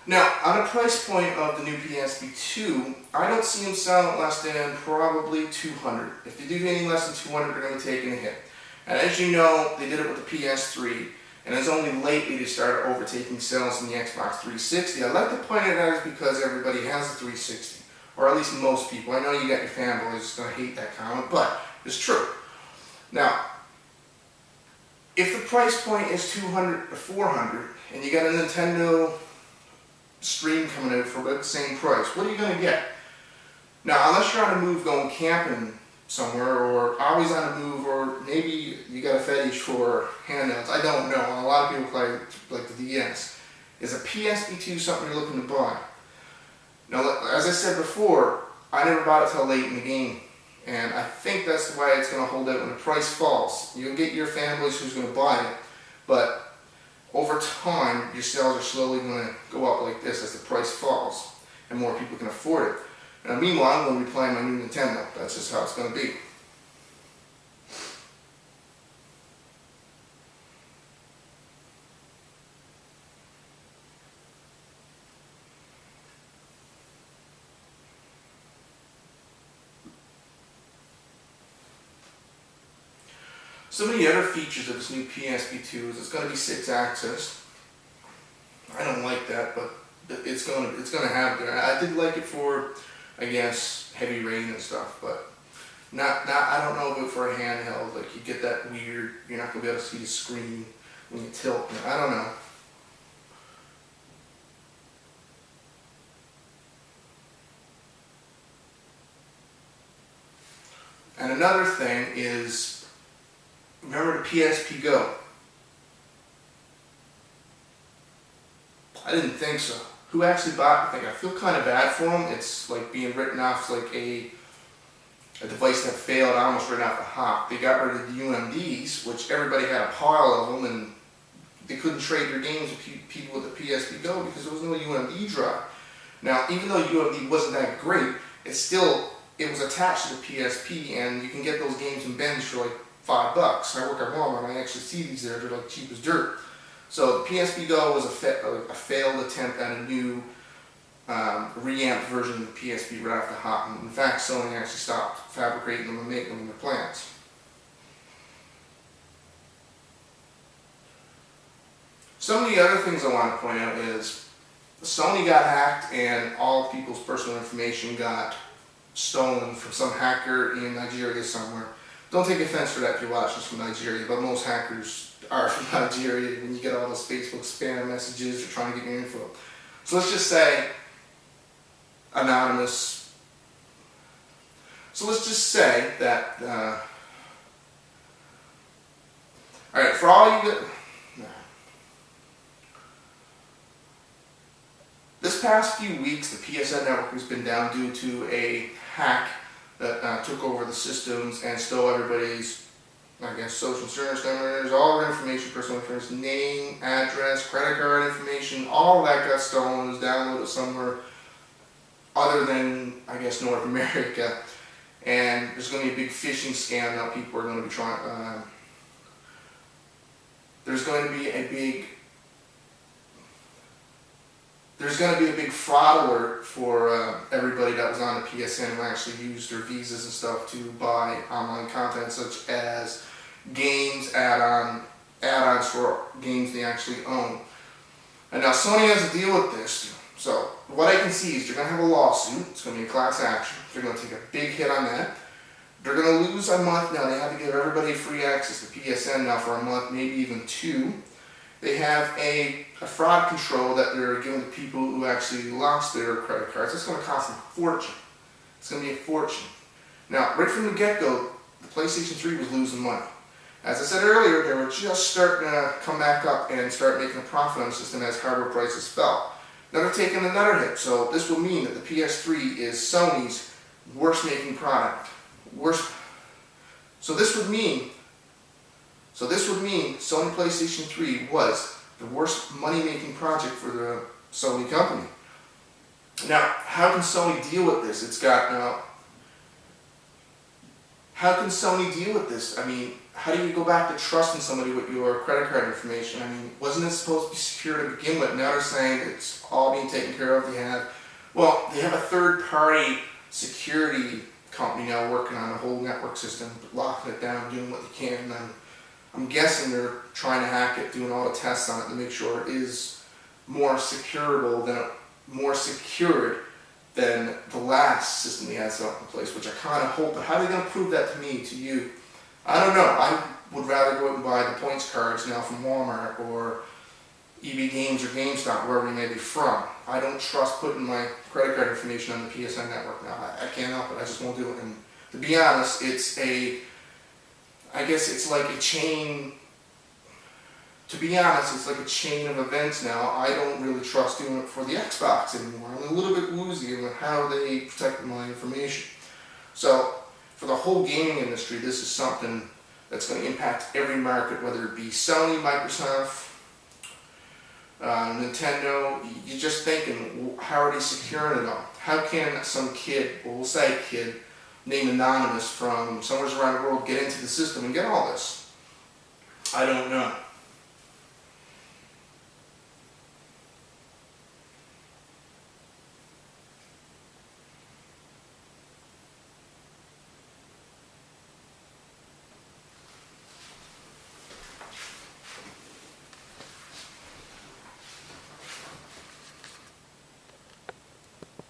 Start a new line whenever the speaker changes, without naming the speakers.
Now, on the price point of the new PSP 2, I don't see them selling less than probably 200. If they do anything less than 200, they're going to be taking a hit. And as you know, they did it with the PS3, and it's only lately they started overtaking sales in the Xbox 360. I like to point it out because everybody has a 360, or at least most people. I know you got your fanboys that's going to hate that comment, but it's true. Now, if the price point is 200 to 400, and you got a Nintendo stream coming out for the same price, what are you going to get? Now, unless you're on a move going camping somewhere, or always on the move, or maybe you got a fetish for handhelds, I don't know. A lot of people play like the DS. Is a PSP 2 something you're looking to buy? Now, as I said before, I never bought it till late in the game, and I think that's the way it's going to hold out when the price falls. You'll get your fanboys who's going to buy it, but over time, your sales are slowly going to go up like this as the price falls, and more people can afford it. Now, meanwhile, I'm going to be playing my new Nintendo. That's just how it's going to be. Some of the other features of this new PSP 2 is it's going to be 6-axis. I don't like that, but it's going to have it. I did like it for, I guess, heavy rain and stuff, but not. I don't know about for a handheld. Like, you get that weird. You're not going to be able to see the screen when you tilt. I don't know. And another thing is, remember the PSP Go? I didn't think so. Who actually bought the thing? I feel kind of bad for them. It's like being written off as like a device that failed, almost written off the hop. They got rid of the UMDs, which everybody had a pile of them, and they couldn't trade their games with people with the PSP Go because there was no UMD drive. Now, even though UMD wasn't that great, it was attached to the PSP, and you can get those games in bins for like $5. I work at Walmart, and I actually see these there. They're like cheap as dirt. So the PSP Go was a failed attempt at a new reamped version of the PSP right off the hop. And in fact, Sony actually stopped fabricating them and making them in their plants. Some of the other things I want to point out is Sony got hacked, and all people's personal information got stolen from some hacker in Nigeria somewhere. Don't take offense for that if you're watching this from Nigeria, but most hackers are from Nigeria when you get all those Facebook spam messages or trying to get your info. So let's just say anonymous. So let's just say that, alright, for all you this past few weeks, the PSN network has been down due to a hack that took over the systems and stole everybody's, I guess, social insurance numbers, all their information, personal information, name, address, credit card information, all that got stolen, was downloaded somewhere other than, I guess, North America. And there's going to be a big phishing scam now. People are going to be trying, there's going to be a big fraud alert for everybody that was on the PSN who actually used their visas and stuff to buy online content such as games, add-ons for games they actually own. And now Sony has to deal with this. So what I can see is they're going to have a lawsuit. It's going to be a class action. They're going to take a big hit on that. They're going to lose a month now. They have to give everybody free access to PSN now for a month, maybe even 2. They have a fraud control that they're giving to people who actually lost their credit cards. It's going to cost them a fortune. It's going to be a fortune. Now, right from the get-go, the PlayStation 3 was losing money. As I said earlier, they were just starting to come back up and start making a profit on the system as hardware prices fell. Now they're taking another hit, so this will mean that the PS3 is Sony's worst-making product. So this would mean Sony PlayStation 3 was the worst money-making project for the Sony company. Now, how can Sony deal with this? How how can Sony deal with this? I mean, how do you go back to trusting somebody with your credit card information? I mean, wasn't it supposed to be secure to begin with? Now they're saying it's all being taken care of. They have a third-party security company now working on a whole network system, locking it down, doing what they can. And I'm guessing they're trying to hack it, doing all the tests on it to make sure it is more secured than the last system they had set up in place, which I kind of hope. But how are they going to prove that to me, to you? I don't know. I would rather go out and buy the points cards now from Walmart or EB Games or GameStop, wherever you may be from. I don't trust putting my credit card information on the PSN network now. I can't help it. I just won't do it. And to be honest, I guess it's like a chain. To be honest, it's like a chain of events now. I don't really trust doing it for the Xbox anymore. I'm a little bit woozy on how they protect my information. So, for the whole gaming industry, this is something that's going to impact every market, whether it be Sony, Microsoft, Nintendo. You're just thinking, how are they securing it all? How can some kid, or we'll say kid, named Anonymous from somewhere around the world get into the system and get all this? I don't know.